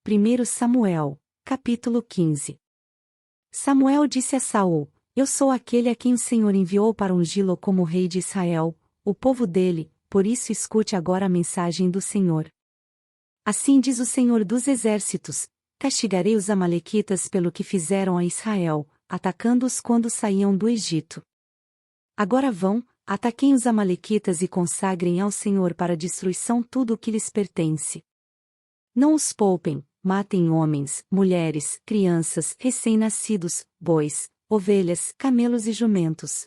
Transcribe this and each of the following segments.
1 Samuel, capítulo 15. Samuel disse a Saul: Eu sou aquele a quem o Senhor enviou para ungí-lo como rei de Israel, o povo dele, por isso escute agora a mensagem do Senhor. Assim diz o Senhor dos Exércitos: castigarei os amalequitas pelo que fizeram a Israel, atacando-os quando saíam do Egito. Agora vão, ataquem os amalequitas e consagrem ao Senhor para destruição tudo o que lhes pertence. Não os poupem, matem homens, mulheres, crianças, recém-nascidos, bois, ovelhas, camelos e jumentos.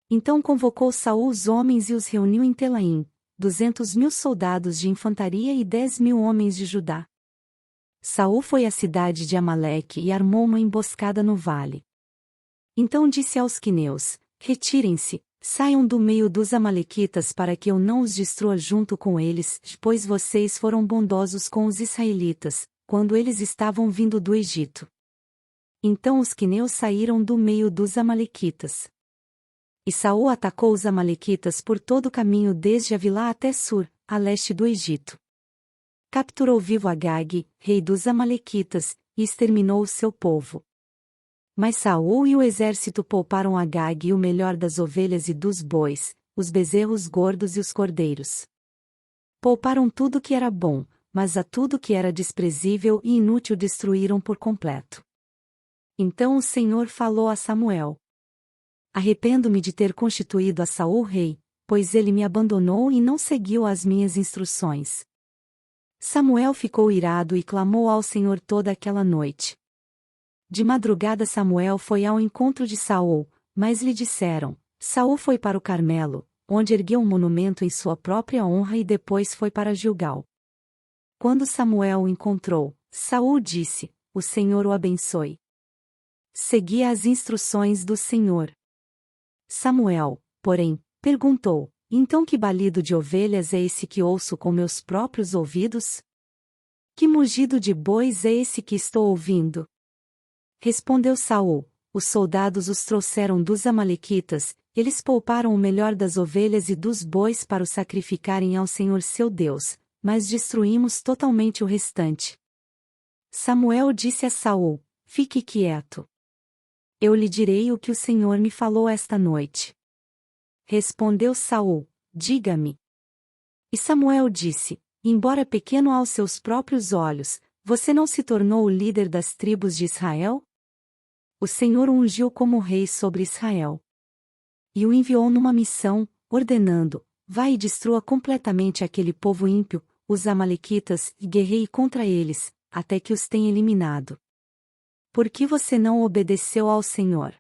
Então convocou Saul os homens e os reuniu em Telaim, 200.000 soldados de infantaria e 10.000 homens de Judá. Saul foi à cidade de Amaleque e armou uma emboscada no vale. Então disse aos quineus: Retirem-se, saiam do meio dos amalequitas para que eu não os destrua junto com eles, pois vocês foram bondosos com os israelitas, quando eles estavam vindo do Egito. Então os quineus saíram do meio dos amalequitas. E Saul atacou os amalequitas por todo o caminho desde Avilá até Sur, a leste do Egito. Capturou vivo Agag, rei dos amalequitas, e exterminou o seu povo. Mas Saul e o exército pouparam Agag e o melhor das ovelhas e dos bois, os bezerros gordos e os cordeiros. Pouparam tudo que era bom, mas a tudo que era desprezível e inútil destruíram por completo. Então o Senhor falou a Samuel: Arrependo-me de ter constituído a Saul rei, pois ele me abandonou e não seguiu as minhas instruções. Samuel ficou irado e clamou ao Senhor toda aquela noite. De madrugada Samuel foi ao encontro de Saul, mas lhe disseram: Saul foi para o Carmelo, onde ergueu um monumento em sua própria honra e depois foi para Gilgal. Quando Samuel o encontrou, Saul disse: O Senhor o abençoe. Seguia as instruções do Senhor. Samuel, porém, perguntou: Então que balido de ovelhas é esse que ouço com meus próprios ouvidos? Que mugido de bois é esse que estou ouvindo? Respondeu Saul: Os soldados os trouxeram dos amalequitas, eles pouparam o melhor das ovelhas e dos bois para o sacrificarem ao Senhor seu Deus, mas destruímos totalmente o restante. Samuel disse a Saul: Fique quieto. Eu lhe direi o que o Senhor me falou esta noite. Respondeu Saul: Diga-me. E Samuel disse: Embora pequeno aos seus próprios olhos, você não se tornou o líder das tribos de Israel? O Senhor o ungiu como rei sobre Israel. E o enviou numa missão, ordenando: Vai e destrua completamente aquele povo ímpio, os amalequitas, e guerreie contra eles, até que os tenha eliminado. Por que você não obedeceu ao Senhor?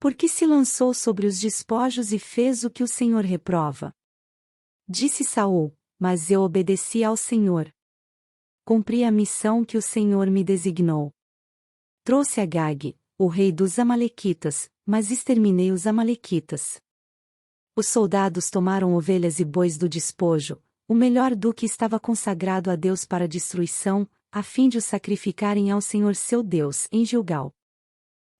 Por que se lançou sobre os despojos e fez o que o Senhor reprova? Disse Saul: Mas eu obedeci ao Senhor. Cumpri a missão que o Senhor me designou. Trouxe Agag, o rei dos amalequitas, mas exterminei os amalequitas. Os soldados tomaram ovelhas e bois do despojo, o melhor do que estava consagrado a Deus para destruição, a fim de os sacrificarem ao Senhor seu Deus em Gilgal.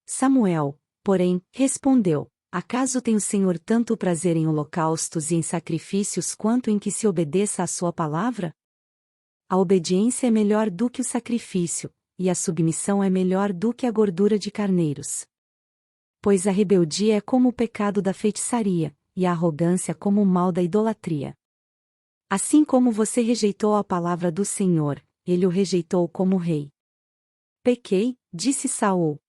Samuel, porém, respondeu: Acaso tem o Senhor tanto prazer em holocaustos e em sacrifícios quanto em que se obedeça à sua palavra? A obediência é melhor do que o sacrifício, e a submissão é melhor do que a gordura de carneiros. Pois a rebeldia é como o pecado da feitiçaria, e a arrogância como o mal da idolatria. Assim como você rejeitou a palavra do Senhor, ele o rejeitou como rei. Pequei, disse Saul.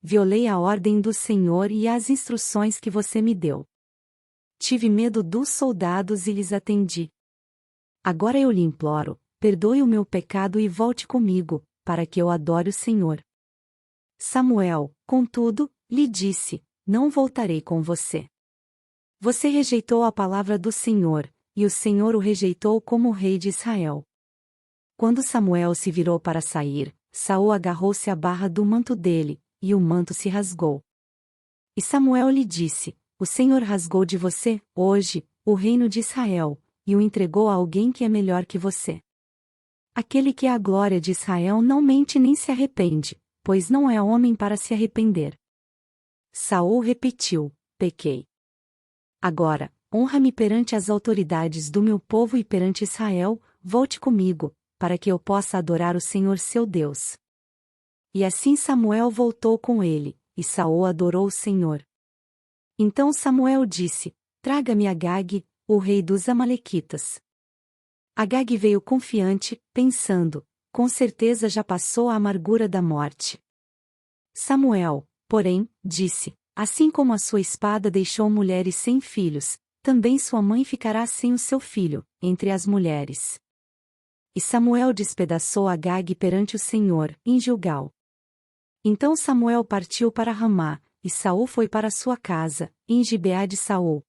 Violei a ordem do Senhor e as instruções que você me deu. Tive medo dos soldados e lhes atendi. Agora eu lhe imploro, perdoe o meu pecado e volte comigo, para que eu adore o Senhor. Samuel, contudo, lhe disse: Não voltarei com você. Você rejeitou a palavra do Senhor, e o Senhor o rejeitou como rei de Israel. Quando Samuel se virou para sair, Saul agarrou-se à barra do manto dele, e o manto se rasgou. E Samuel lhe disse: O Senhor rasgou de você, hoje, o reino de Israel, e o entregou a alguém que é melhor que você. Aquele que é a glória de Israel não mente nem se arrepende, pois não é homem para se arrepender. Saul repetiu: Pequei. Agora, honra-me perante as autoridades do meu povo e perante Israel, volte comigo, para que eu possa adorar o Senhor seu Deus. E assim Samuel voltou com ele, e Saul adorou o Senhor. Então Samuel disse: Traga-me Agag, o rei dos Amalequitas. Agag veio confiante, pensando: com certeza já passou a amargura da morte. Samuel, porém, disse: Assim como a sua espada deixou mulheres sem filhos, também sua mãe ficará sem o seu filho, entre as mulheres. E Samuel despedaçou Agag perante o Senhor, em Gilgal. Então Samuel partiu para Ramá, e Saul foi para sua casa, em Gibeá de Saul.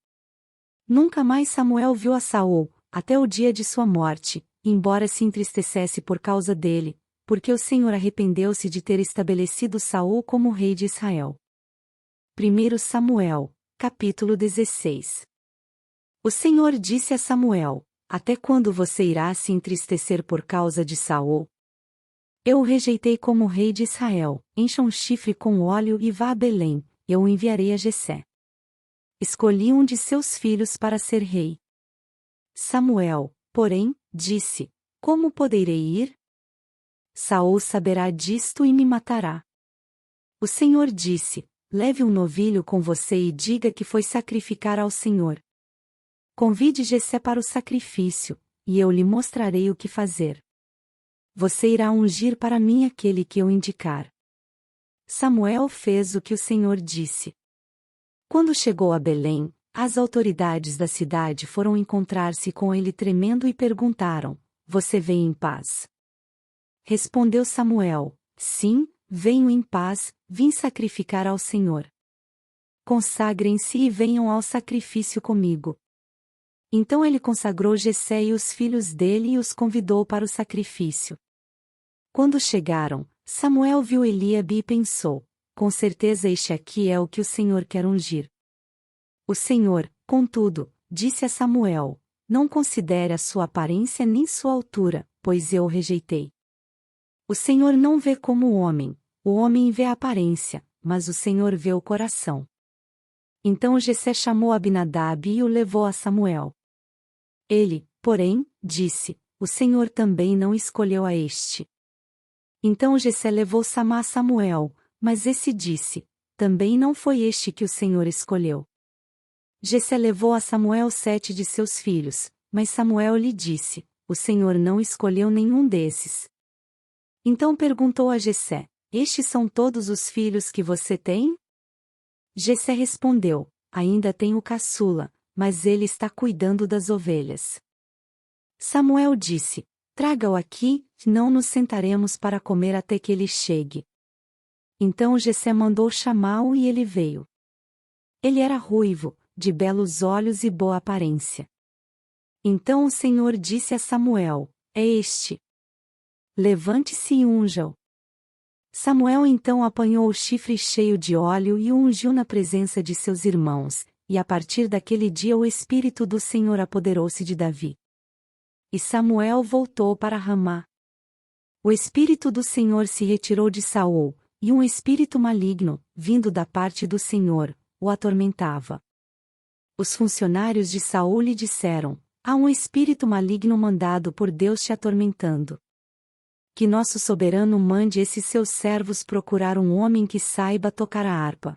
Nunca mais Samuel viu a Saul, até o dia de sua morte, embora se entristecesse por causa dele, porque o Senhor arrependeu-se de ter estabelecido Saul como rei de Israel. 1 Samuel, capítulo 16. O Senhor disse a Samuel: Até quando você irá se entristecer por causa de Saul? Eu o rejeitei como rei de Israel, encha um chifre com óleo e vá a Belém, eu o enviarei a Jessé. Escolhi um de seus filhos para ser rei. Samuel, porém, disse: Como poderei ir? Saul saberá disto e me matará. O Senhor disse: Leve um novilho com você e diga que foi sacrificar ao Senhor. Convide Jessé para o sacrifício, e eu lhe mostrarei o que fazer. Você irá ungir para mim aquele que eu indicar. Samuel fez o que o Senhor disse. Quando chegou a Belém, as autoridades da cidade foram encontrar-se com ele tremendo e perguntaram: Você vem em paz? Respondeu Samuel: Sim, venho em paz, vim sacrificar ao Senhor. Consagrem-se e venham ao sacrifício comigo. Então ele consagrou Jessé e os filhos dele e os convidou para o sacrifício. Quando chegaram, Samuel viu Eliabe e pensou: Com certeza este aqui é o que o Senhor quer ungir. O Senhor, contudo, disse a Samuel: Não considere a sua aparência nem sua altura, pois eu o rejeitei. O Senhor não vê como o homem vê a aparência, mas o Senhor vê o coração. Então Jessé chamou Abinadab e o levou a Samuel. Ele, porém, disse: O Senhor também não escolheu a este. Então Jessé levou Samá a Samuel, mas esse disse: Também não foi este que o Senhor escolheu. Jessé levou a Samuel 7 de seus filhos, mas Samuel lhe disse: O Senhor não escolheu nenhum desses. Então perguntou a Jessé: Estes são todos os filhos que você tem? Jessé respondeu: Ainda tenho o caçula, mas ele está cuidando das ovelhas. Samuel disse: Traga-o aqui, não nos sentaremos para comer até que ele chegue. Então Jessé mandou chamá-lo e ele veio. Ele era ruivo, de belos olhos e boa aparência. Então o Senhor disse a Samuel: É este. Levante-se e unja-o. Samuel então apanhou o chifre cheio de óleo e o ungiu na presença de seus irmãos, e a partir daquele dia o Espírito do Senhor apoderou-se de Davi. E Samuel voltou para Ramá. O Espírito do Senhor se retirou de Saul, e um espírito maligno, vindo da parte do Senhor, o atormentava. Os funcionários de Saul lhe disseram: Há um espírito maligno mandado por Deus te atormentando. Que nosso soberano mande esses seus servos procurar um homem que saiba tocar a harpa.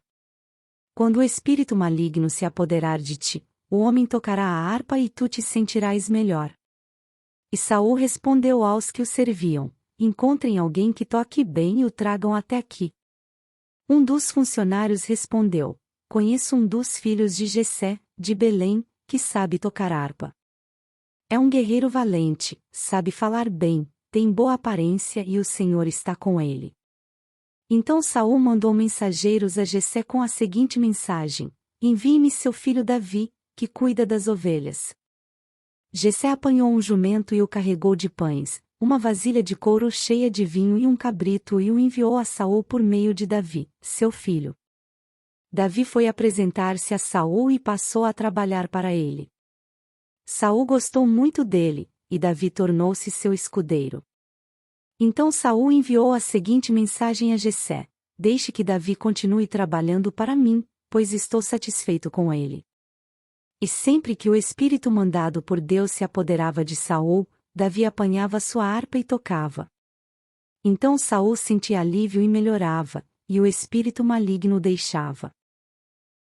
Quando o espírito maligno se apoderar de ti, o homem tocará a harpa e tu te sentirás melhor. E Saul respondeu aos que o serviam: Encontrem alguém que toque bem e o tragam até aqui. Um dos funcionários respondeu: Conheço um dos filhos de Jessé, de Belém, que sabe tocar harpa. É um guerreiro valente, sabe falar bem, tem boa aparência e o Senhor está com ele. Então Saul mandou mensageiros a Jessé com a seguinte mensagem: Envie-me seu filho Davi, que cuida das ovelhas. Jessé apanhou um jumento e o carregou de pães, uma vasilha de couro cheia de vinho e um cabrito e o enviou a Saul por meio de Davi, seu filho. Davi foi apresentar-se a Saul e passou a trabalhar para ele. Saul gostou muito dele, e Davi tornou-se seu escudeiro. Então Saul enviou a seguinte mensagem a Jessé: Deixe que Davi continue trabalhando para mim, pois estou satisfeito com ele. E sempre que o espírito mandado por Deus se apoderava de Saul, Davi apanhava sua harpa e tocava. Então Saul sentia alívio e melhorava, e o espírito maligno o deixava.